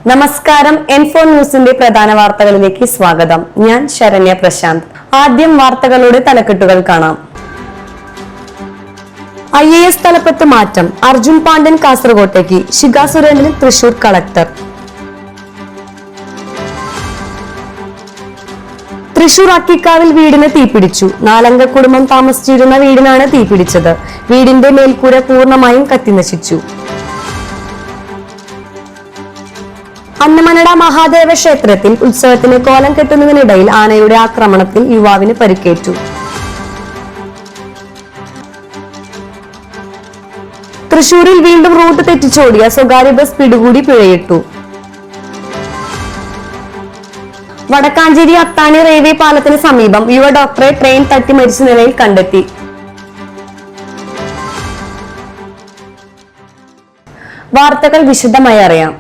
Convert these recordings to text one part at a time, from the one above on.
നമസ്കാരം. N4 ന്യൂസിന്റെ പ്രധാന വാർത്തകളിലേക്ക് സ്വാഗതം. ഞാൻ ശരണ്യ പ്രശാന്ത്. ആദ്യം വാർത്തകളുടെ തലക്കെട്ടുകൾ കാണാം. IAS തലപ്പത്ത് മാറ്റം. അർജുൻ പാണ്ഡ്യൻ കാസർകോട്ടേക്ക്, ശിഖ സുരേന്ദ്രൻ തൃശൂർ കളക്ടർ. തൃശൂർ അക്കിക്കാവിൽ വീടിന് തീപിടിച്ചു. 4 അംഗ കുടുംബം താമസിച്ചിരുന്ന വീടിനാണ് തീപിടിച്ചത്. വീടിന്റെ മേൽക്കൂര പൂർണ്ണമായും കത്തിനശിച്ചു. അന്നമനട മഹാദേവ ക്ഷേത്രത്തിൽ ഉത്സവത്തിന് കോലം കെട്ടുന്നതിനിടയിൽ ആനയുടെ ആക്രമണത്തിൽ യുവാവിന് പരിക്കേറ്റു. തൃശൂരിൽ വീണ്ടും റൂട്ട് തെറ്റിച്ചോടിയ സ്വകാര്യ ബസ് പിടികൂടി പിഴയിട്ടു. വടക്കാഞ്ചേരി അത്താണി റെയിൽവേ പാലത്തിന് സമീപം യുവ ഡോക്ടറെ ട്രെയിൻ തട്ടി മരിച്ച നിലയിൽ കണ്ടെത്തി. വാർത്തകൾ വിശദമായി അറിയാം.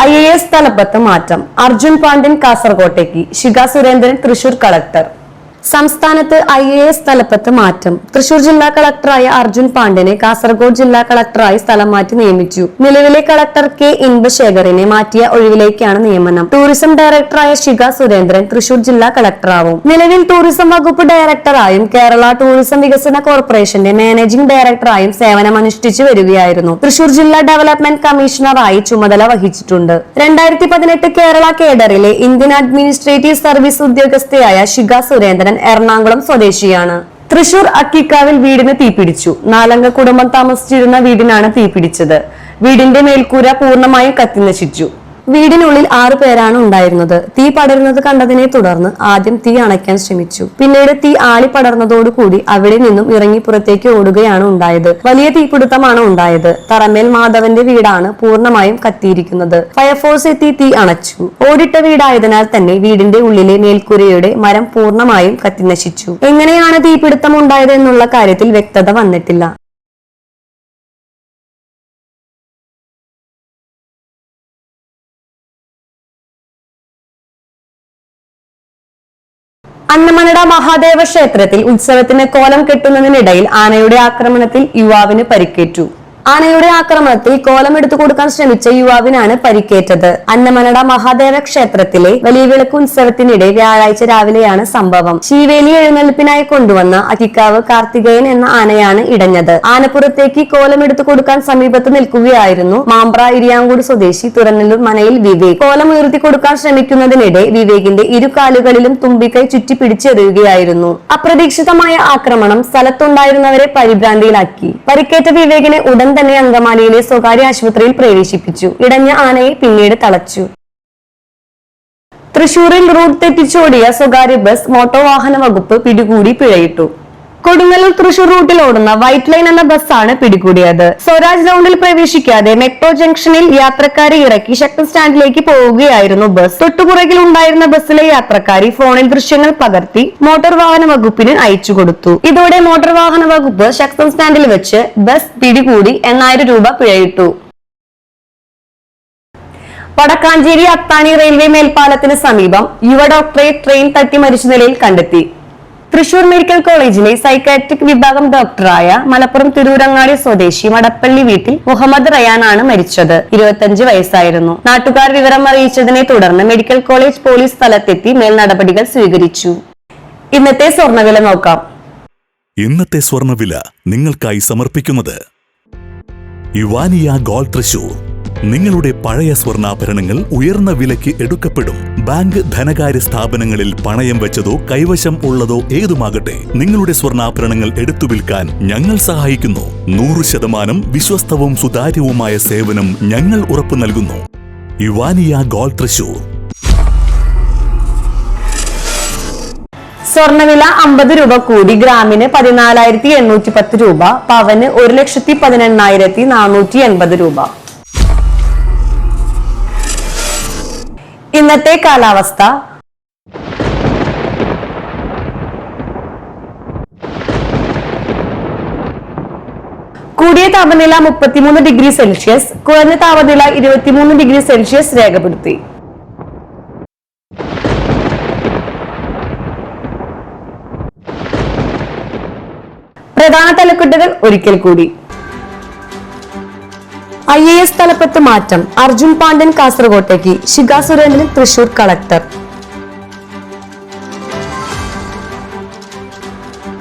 IAS തലപ്പത്ത് മാറ്റം. അർജുൻ പാണ്ഡ്യൻ കാസർകോട്ടേക്ക്, ശിഖ സുരേന്ദ്രൻ തൃശൂർ കളക്ടർ. സംസ്ഥാനത്ത് IAS തലപ്പത്ത് മാറ്റം. തൃശൂർ ജില്ലാ കളക്ടറായ അർജുൻ പാണ്ഡ്യനെ കാസർഗോഡ് ജില്ലാ കളക്ടറായി സ്ഥലം മാറ്റി നിയമിച്ചു. നിലവിലെ കളക്ടർ K ഇൻബശേഖറിനെ മാറ്റിയ ഒഴിവിലേക്കാണ് നിയമനം. ടൂറിസം ഡയറക്ടറായ ശിഖ സുരേന്ദ്രൻ തൃശൂർ ജില്ലാ കളക്ടറാവും. നിലവിൽ ടൂറിസം വകുപ്പ് ഡയറക്ടറായും കേരള ടൂറിസം വികസന കോർപ്പറേഷന്റെ മാനേജിംഗ് ഡയറക്ടറായും സേവനമനുഷ്ഠിച്ചു വരികയായിരുന്നു. തൃശൂർ ജില്ലാ ഡെവലപ്മെന്റ് കമ്മീഷണറായി ചുമതല വഹിച്ചിട്ടുണ്ട്. 2018 കേരള കേഡറിലെ ഇന്ത്യൻ അഡ്മിനിസ്ട്രേറ്റീവ് സർവീസ് ഉദ്യോഗസ്ഥയായ ശിഖ സുരേന്ദ്രൻ എറണാകുളം സ്വദേശിയാണ്. തൃശൂർ അക്കിക്കാവിൽ വീടിന് തീപിടിച്ചു. 4 അംഗ കുടുംബം താമസിച്ചിരുന്ന വീടിനാണ് തീപിടിച്ചത്. വീടിന്റെ മേൽക്കൂര പൂർണ്ണമായും കത്തിനശിച്ചു. വീടിനുള്ളിൽ 6 പേരാണ് ഉണ്ടായിരുന്നത്. തീ പടരുന്നത് കണ്ടതിനെ തുടർന്ന് ആദ്യം തീ അണയ്ക്കാൻ ശ്രമിച്ചു. പിന്നീട് തീ ആളി പടർന്നതോടുകൂടി അവിടെ നിന്നും ഇറങ്ങി പുറത്തേക്ക് ഓടുകയാണ് ഉണ്ടായത്. വലിയ തീപിടുത്തമാണ് ഉണ്ടായത്. തറമേൽ മാധവന്റെ വീടാണ് പൂർണ്ണമായും കത്തിയിരിക്കുന്നത്. ഫയർഫോഴ്സ് എത്തി തീ അണച്ചു. ഓടിട്ട വീടായതിനാൽ തന്നെ വീടിന്റെ ഉള്ളിലെ മേൽക്കൂരയുടെ മരം പൂർണ്ണമായും കത്തിനശിച്ചു. എങ്ങനെയാണ് തീപിടുത്തം ഉണ്ടായത് എന്നുള്ള കാര്യത്തിൽ വ്യക്തത വന്നിട്ടില്ല. അന്നമനട മഹാദേവ ക്ഷേത്രത്തിൽ ഉത്സവത്തിന് കോലം കെട്ടുന്നതിനിടയിൽ ആനയുടെ ആക്രമണത്തിൽ യുവാവിന് പരിക്കേറ്റു. ആനയുടെ ആക്രമണത്തിൽ കോലം എടുത്തു കൊടുക്കാൻ ശ്രമിച്ച യുവാവിനാണ് പരിക്കേറ്റത്. അന്നമനട മഹാദേവ ക്ഷേത്രത്തിലെ വലിയ വിളക്ക് ഉത്സവത്തിനിടെ വ്യാഴാഴ്ച രാവിലെയാണ് സംഭവം. ശീവേലി എഴുന്നള്ളിപ്പിനായി കൊണ്ടുവന്ന അക്കിക്കാവ് കാർത്തികേയൻ എന്ന ആനയാണ് ഇടഞ്ഞത്. ആനപ്പുറത്തേക്ക് കോലം എടുത്തു കൊടുക്കാൻ സമീപത്ത് നിൽക്കുകയായിരുന്നു മാമ്പ്ര ഇരിയാങ്കൂട് സ്വദേശി തുറന്നല്ലൂർ മനയിൽ വിവേക്. കോലം ഉയർത്തി കൊടുക്കാൻ ശ്രമിക്കുന്നതിനിടെ വിവേകിന്റെ 2 കാലുകളിലും തുമ്പിക്കൈ ചുറ്റി പിടിച്ചെറിയുകയായിരുന്നു. അപ്രതീക്ഷിതമായ ആക്രമണം സ്ഥലത്തുണ്ടായിരുന്നവരെ പരിഭ്രാന്തിയിലാക്കി. പരിക്കേറ്റ വിവേകിനെ ഉടൻ തന്നെ അങ്കമാലിയിലെ സ്വകാര്യ ആശുപത്രിയിൽ പ്രവേശിപ്പിച്ചു. ഇടഞ്ഞ ആനയെ പിന്നീട് തളച്ചു. തൃശൂരിൽ റൂട്ട് തെറ്റിച്ചോടിയ സ്വകാര്യ ബസ് മോട്ടോർ വാഹന വകുപ്പ് പിടികൂടി പിഴയിട്ടു. കൊടുങ്ങല്ലൂർ തൃശൂർ റൂട്ടിൽ ഓടുന്ന വൈറ്റ് ലൈൻ എന്ന ബസ്സാണ് പിടികൂടിയത്. സ്വരാജ് റൗണ്ടിൽ പ്രവേശിക്കാതെ മെട്രോ ജംഗ്ഷനിൽ യാത്രക്കാരെ ഇറക്കി ശക്തൻ സ്റ്റാൻഡിലേക്ക് പോവുകയായിരുന്നു ബസ്. തൊട്ടുപുറകിൽ ഉണ്ടായിരുന്ന ബസ്സിലെ യാത്രക്കാരി ഫോണിൽ ദൃശ്യങ്ങൾ പകർത്തി മോട്ടോർ വാഹന വകുപ്പിന് അയച്ചു കൊടുത്തു. ഇതോടെ മോട്ടോർ വാഹന വകുപ്പ് ശക്തൻ സ്റ്റാൻഡിൽ വെച്ച് ബസ് പിടികൂടി 8000 രൂപ പിഴയിട്ടു. വടക്കാഞ്ചേരി അത്താണി റെയിൽവേ മേൽപ്പാലത്തിന് സമീപം യുവ ഡോക്ടറെ ട്രെയിൻ തട്ടി മരിച്ച നിലയിൽ കണ്ടെത്തി. തൃശൂർ മെഡിക്കൽ കോളേജിലെ സൈക്കാട്രിക് വിഭാഗം ഡോക്ടറായ മലപ്പുറം തിരൂരങ്ങാടി സ്വദേശി മടപ്പള്ളി വീട്ടിൽ മുഹമ്മദ് റയാനാണ് മരിച്ചത്. 25 വയസ്സായിരുന്നു. നാട്ടുകാർ വിവരം അറിയിച്ചതിനെ തുടർന്ന് മെഡിക്കൽ കോളേജ് പോലീസ് സ്ഥലത്തെത്തി മേൽ നടപടികൾ സ്വീകരിച്ചു. ഇന്നത്തെ സ്വർണ്ണവില നോക്കാം. ഇന്നത്തെ സ്വർണ്ണവില നിങ്ങൾക്കായി സമർപ്പിക്കുന്നത് ഇവാനിയ ഗോൾഡ് തൃശൂർ. നിങ്ങളുടെ പഴയ സ്വർണ്ണാഭരണങ്ങൾ ഉയർന്ന വിലയ്ക്ക് എടുക്കപ്പെടും. ബാങ്ക്, ധനകാര്യ സ്ഥാപനങ്ങളിൽ പണയം വെച്ചതോ കൈവശം ഉള്ളതോ ഏതുമാകട്ടെ, നിങ്ങളുടെ സ്വർണ്ണാഭരണങ്ങൾ എടുത്തു വിൽക്കാൻ ഞങ്ങൾ സഹായിക്കുന്നു. 100% വിശ്വസ്തവും സുതാര്യവുമായ സേവനം ഞങ്ങൾ ഉറപ്പു നൽകുന്നു. ഇവാനിയ ഗോൾഡ് തൃശൂർ. സ്വർണ്ണവില 50 രൂപ കൂടി ഗ്രാമിന് 14,810 രൂപ, പവന് 1,18,480 രൂപ. ഇന്നത്തെ കാലാവസ്ഥ. കൂടിയ താപനില 33 ഡിഗ്രി സെൽഷ്യസ്, കുറഞ്ഞ താപനില 23 ഡിഗ്രി സെൽഷ്യസ് രേഖപ്പെടുത്തി. പ്രധാന തലക്കെട്ടുകൾ ഒരിക്കൽ കൂടി. IAS തലപ്പത്ത് മാറ്റം. അർജുൻ പാണ്ഡ്യൻ കാസർകോട്ടേക്ക്, ശിഖ സുരേന്ദ്രൻ തൃശൂർ കളക്ടർ.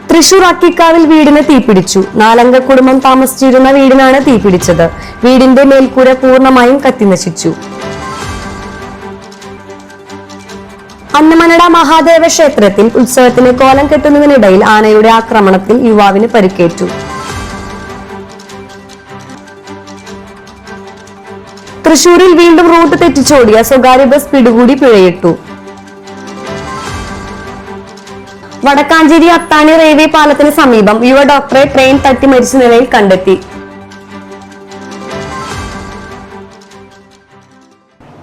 തൃശൂർ അക്കിക്കാവിൽ വീടിന് തീപിടിച്ചു. 4 അംഗ കുടുംബം താമസിച്ചിരുന്ന വീടിനാണ് തീപിടിച്ചത്. വീടിന്റെ മേൽക്കൂര പൂർണ്ണമായും കത്തിനശിച്ചു. അന്നമനട മഹാദേവ ക്ഷേത്രത്തിൽ ഉത്സവത്തിന് കോലം കെട്ടുന്നതിനിടയിൽ ആനയുടെ ആക്രമണത്തിൽ യുവാവിന് പരിക്കേറ്റു. തൃശൂരിൽ വീണ്ടും റൂട്ട് തെറ്റിച്ചോടിയ സ്വകാര്യ ബസ് പിടികൂടി പിഴയിട്ടു. വടക്കാഞ്ചേരി അത്താണി റെയിൽവേ പാലത്തിന് സമീപം യുവ ഡോക്ടറെ ട്രെയിൻ തട്ടി മരിച്ച നിലയിൽ കണ്ടെത്തി.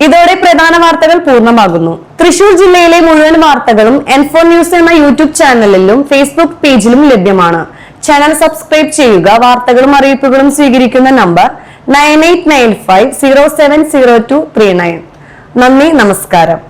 ഇതോടെ പ്രധാന വാർത്തകൾ പൂർണ്ണമാകുന്നു. തൃശൂർ ജില്ലയിലെ മുഴുവൻ വാർത്തകളും N4 ന്യൂസ് എന്ന യൂട്യൂബ് ചാനലിലും ഫേസ്ബുക്ക് പേജിലും ലഭ്യമാണ്. ചാനൽ സബ്സ്ക്രൈബ് ചെയ്യുക. വാർത്തകളും അറിയിപ്പുകളും സ്വീകരിക്കുന്ന നമ്പർ 9895070239. നന്ദി, നമസ്കാരം.